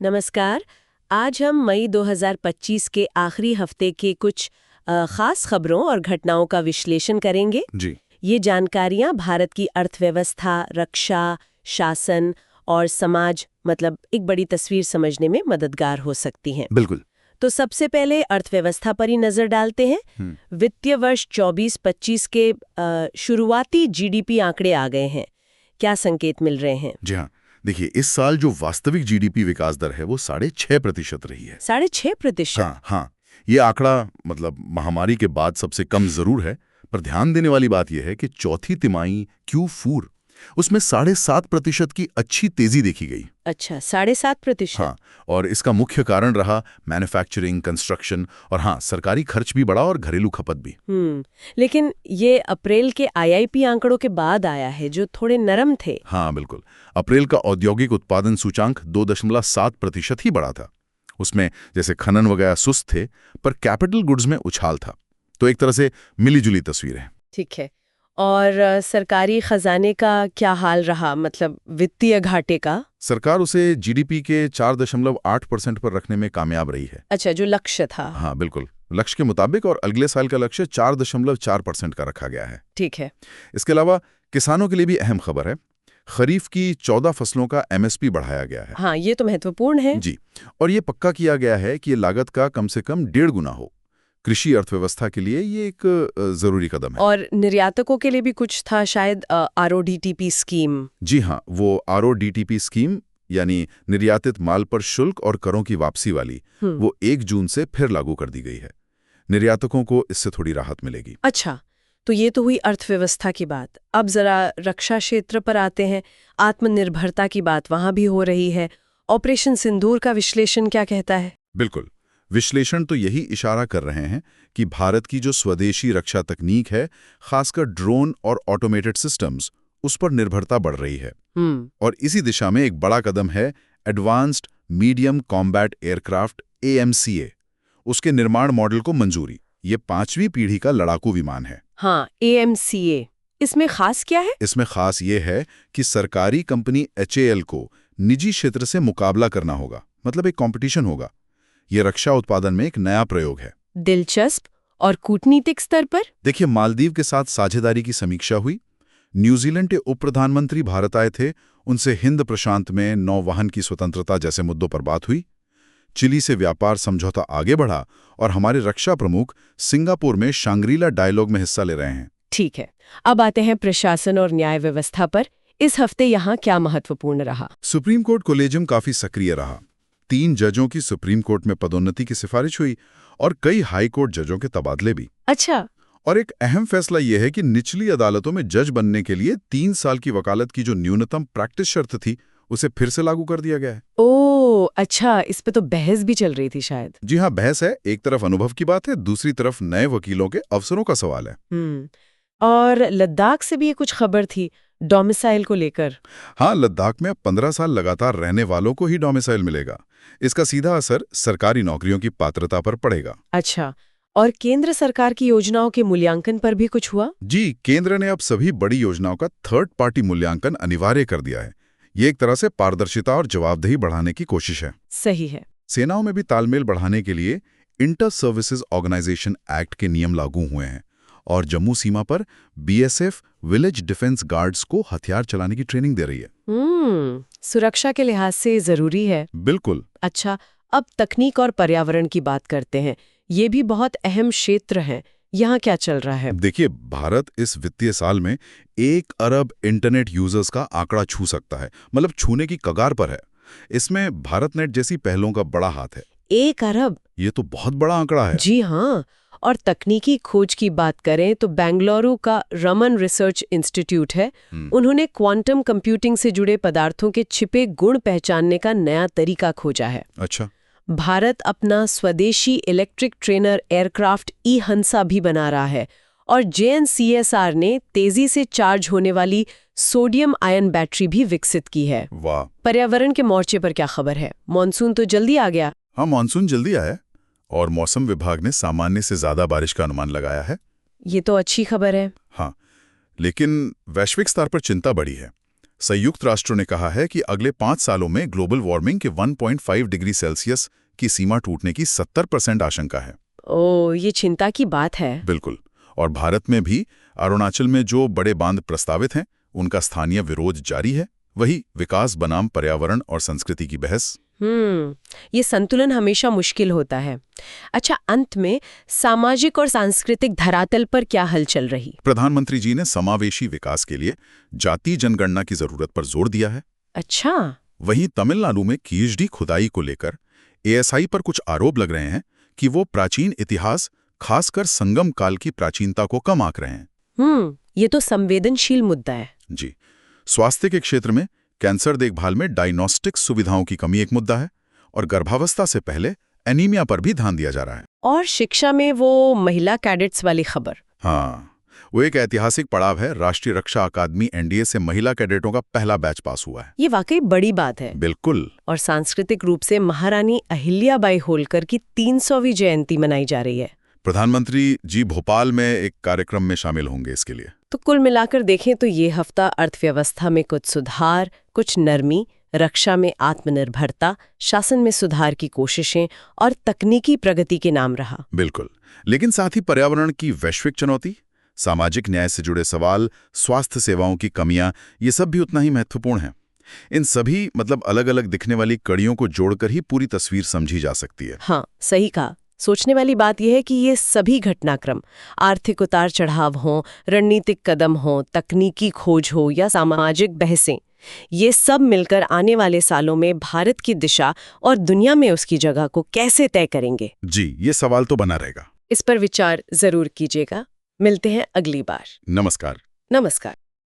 नमस्कार। आज हम मई 2025 के आखिरी हफ्ते के कुछ खास खबरों और घटनाओं का विश्लेषण करेंगे। जी। ये जानकारियां भारत की अर्थव्यवस्था, रक्षा, शासन और समाज मतलब एक बड़ी तस्वीर समझने में मददगार हो सकती हैं। बिल्कुल। तो सबसे पहले अर्थव्यवस्था पर ही नजर डालते हैं। वित्तीय वर्ष 24-25 के शुरुआती जीडीपी आंकड़े आ गए हैं। क्या संकेत मिल रहे हैं? जी हाँ, देखिए इस साल जो वास्तविक जीडीपी विकास दर है वो 6.5% रही है। 6.5%? हाँ, ये आंकड़ा मतलब महामारी के बाद सबसे कम जरूर है, पर ध्यान देने वाली बात यह है कि चौथी तिमाही Q4 उसमें 7.5% की अच्छी तेजी देखी गई। अच्छा, 7.5%? हाँ, और इसका मुख्य कारण रहा मैन्युफैक्चरिंग, कंस्ट्रक्शन और हाँ, सरकारी खर्च भी बढ़ा और घरेलू खपत भी। लेकिन ये अप्रैल के आईआईपी आंकड़ों के बाद आया है जो थोड़े नरम थे। हाँ बिल्कुल, अप्रैल का औद्योगिक उत्पादन सूचांक 2.7% ही बढ़ा था। उसमें जैसे खनन वगैरह सुस्त थे, पर कैपिटल गुड्स में उछाल था। तो एक तरह से मिली-जुली तस्वीर है। ठीक है। और सरकारी खजाने का क्या हाल रहा, मतलब वित्तीय घाटे का? सरकार उसे जीडीपी के 4.8% पर रखने में कामयाब रही है। अच्छा, जो लक्ष्य था। हाँ बिल्कुल, लक्ष्य के मुताबिक, और अगले साल का लक्ष्य 4.4% का रखा गया है। ठीक है। इसके अलावा किसानों के लिए भी अहम खबर है। खरीफ की 14 फसलों का एमएसपी बढ़ाया गया है। हाँ, ये तो महत्वपूर्ण है। जी, और ये पक्का किया गया है कि ये लागत का कम से कम 1.5 गुना हो। कृषि अर्थव्यवस्था के लिए ये एक जरूरी कदम है। और निर्यातकों के लिए भी कुछ था शायद, आरओडीटीपी स्कीम। जी हाँ, वो आरओडीटीपी स्कीम यानी निर्यातित माल पर शुल्क और करों की वापसी वाली, वो 1 जून से फिर लागू कर दी गई है। निर्यातकों को इससे थोड़ी राहत मिलेगी। अच्छा, तो ये तो हुई अर्थव्यवस्था की बात। अब जरा रक्षा क्षेत्र पर आते हैं। आत्मनिर्भरता की बात वहां भी हो रही है। ऑपरेशन सिंदूर का विश्लेषण क्या कहता है? बिल्कुल, विश्लेषण तो यही इशारा कर रहे हैं कि भारत की जो स्वदेशी रक्षा तकनीक है, खासकर ड्रोन और ऑटोमेटेड सिस्टम्स, उस पर निर्भरता बढ़ रही है। और इसी दिशा में एक बड़ा कदम है advanced medium combat aircraft AMCA। उसके निर्माण मॉडल को मंजूरी। ये 5वीं पीढ़ी का लड़ाकू विमान है। हाँ, AMCA। इसमें खास क्या है? इसमें खास ये है कि सरकारी कंपनी HAL को निजी क्षेत्र से मुकाबला करना होगा, मतलब एक कंपटीशन होगा। ये रक्षा उत्पादन में एक नया प्रयोग है। दिलचस्प। और कूटनीतिक स्तर पर? देखिए, मालदीव के साथ साझेदारी की समीक्षा हुई। न्यूजीलैंड के उप प्रधानमंत्री भारत आए थे, उनसे हिंद प्रशांत में नौवहन की स्वतंत्रता जैसे मुद्दों पर बात हुई। चिली से व्यापार समझौता आगे बढ़ा और हमारे रक्षा प्रमुख सिंगापुर में शांग्रीला डायलॉग में हिस्सा ले रहे हैं। ठीक है। अब आते हैं प्रशासन और न्याय व्यवस्था पर। इस हफ्ते यहाँ क्या महत्वपूर्ण रहा? सुप्रीम कोर्ट कोलेजियम काफी सक्रिय रहा। 3 जजों की सुप्रीम कोर्ट में पदोन्नति की सिफारिश हुई और कई हाई कोर्ट जजों के तबादले भी। अच्छा। और एक अहम फैसला यह है कि निचली अदालतों में जज बनने के लिए 3 साल की वकालत की जो न्यूनतम प्रैक्टिस शर्त थी, उसे फिर से लागू कर दिया गया है। ओह अच्छा, इस पे तो बहस भी चल रही थी शायद। जी हाँ, बहस है। एक तरफ अनुभव की बात है, दूसरी तरफ नए वकीलों के अवसरों का सवाल है। और लद्दाख से भी ये कुछ खबर थी, डोमिसाइल को लेकर। हाँ, लद्दाख में अब 15 साल लगातार रहने वालों को ही डोमिसाइल मिलेगा। इसका सीधा असर सरकारी नौकरियों की पात्रता पर पड़ेगा। अच्छा, और केंद्र सरकार की योजनाओं के मूल्यांकन पर भी कुछ हुआ? जी, केंद्र ने अब सभी बड़ी योजनाओं का थर्ड पार्टी मूल्यांकन अनिवार्य कर दिया है। ये एक तरह से पारदर्शिता और जवाबदेही बढ़ाने की कोशिश है। सही है। सेनाओं में भी तालमेल बढ़ाने के लिए इंटर सर्विसेज ऑर्गेनाइजेशन एक्ट के नियम लागू हुए हैं और जम्मू सीमा पर BSF विलेज डिफेंस गार्ड्स को हथियार चलाने की ट्रेनिंग दे रही है। सुरक्षा के लिहाज से जरूरी है। बिल्कुल। अच्छा, अब तकनीक और पर्यावरण की बात करते हैं। ये भी बहुत अहम क्षेत्र है। यहाँ क्या चल रहा है? देखिए, भारत इस वित्तीय साल में 1 अरब इंटरनेट यूजर्स का आंकड़ा छू सकता है, मतलब छूने की कगार पर है। इसमें भारत नेट जैसी पहलों का बड़ा हाथ है। 1 अरब? ये तो बहुत बड़ा आंकड़ा है। जी हाँ। और तकनीकी खोज की बात करें तो बेंगलुरु का रमन रिसर्च इंस्टीट्यूट है। उन्होंने क्वांटम कंप्यूटिंग से जुड़े पदार्थों के छिपे गुण पहचानने का नया तरीका खोजा है। अच्छा। भारत अपना स्वदेशी इलेक्ट्रिक ट्रेनर एयरक्राफ्ट E-हंसा भी बना रहा है और JNCSR ने तेजी से चार्ज होने वाली सोडियम आयन बैटरी भी विकसित की है। वाह। पर्यावरण के मोर्चे पर क्या खबर है? मॉनसून तो जल्दी आ गया। हाँ, मॉनसून जल्दी आया और मौसम विभाग ने सामान्य से ज्यादा बारिश का अनुमान लगाया है। ये तो अच्छी खबर है। हाँ, लेकिन वैश्विक स्तर पर चिंता बढ़ी है। संयुक्त राष्ट्र ने कहा है कि अगले 5 सालों में ग्लोबल वार्मिंग के 1.5 डिग्री सेल्सियस की सीमा टूटने की 70% आशंका है। ओ, ये चिंता की बात है। बिल्कुल। और भारत में भी अरुणाचल में जो बड़े बांध प्रस्तावित हैं, उनका स्थानीय विरोध जारी है। वही विकास बनाम पर्यावरण और संस्कृति की बहस। ये संतुलन हमेशा मुश्किल होता है। अच्छा, अंत में सामाजिक और सांस्कृतिक धरातल पर क्या हलचल रही? प्रधानमंत्री जी ने समावेशी विकास के लिए जाति जनगणना की जरूरत पर जोर दिया है। अच्छा। वहीं तमिलनाडु में कीचडी खुदाई को लेकर एएसआई पर कुछ आरोप लग रहे हैं कि वो प्राचीन इतिहास, खासकर संगम काल की प्राचीनता को कम आंक रहे हैं। ये तो संवेदनशील मुद्दा है। जी। स्वास्थ्य के क्षेत्र में कैंसर देखभाल में डायग्नोस्टिक सुविधाओं की कमी एक मुद्दा है, और गर्भावस्था से पहले एनीमिया पर भी ध्यान दिया जा रहा है। और शिक्षा में वो महिला कैडेट्स वाली खबर। हाँ, वो एक ऐतिहासिक पड़ाव है। राष्ट्रीय रक्षा अकादमी एनडीए से महिला कैडेटों का पहला बैच पास हुआ है। ये वाकई बड़ी बात है। बिल्कुल। और सांस्कृतिक रूप से महारानी अहिल्याबाई होलकर की 300वीं जयंती मनाई जा रही है। प्रधानमंत्री जी भोपाल में एक कार्यक्रम में शामिल होंगे इसके लिए। तो कुल मिलाकर देखें तो ये हफ्ता अर्थव्यवस्था में कुछ सुधार, कुछ नरमी, रक्षा में आत्मनिर्भरता, शासन में सुधार की कोशिशें और तकनीकी प्रगति के नाम रहा। बिल्कुल। लेकिन साथ ही पर्यावरण की वैश्विक चुनौती, सामाजिक न्याय से जुड़े सवाल, स्वास्थ्य सेवाओं की कमियां, ये सब भी उतना ही महत्वपूर्ण है। इन सभी अलग अलग दिखने वाली कड़ियों को जोड़कर ही पूरी तस्वीर समझी जा सकती है। हाँ, सही कहा। सोचने वाली बात यह है कि ये सभी घटनाक्रम, आर्थिक उतार चढ़ाव हो, रणनीतिक कदम हो, तकनीकी खोज हो या सामाजिक बहसें, ये सब मिलकर आने वाले सालों में भारत की दिशा और दुनिया में उसकी जगह को कैसे तय करेंगे। जी, ये सवाल तो बना रहेगा। इस पर विचार जरूर कीजिएगा। मिलते हैं अगली बार। नमस्कार। नमस्कार।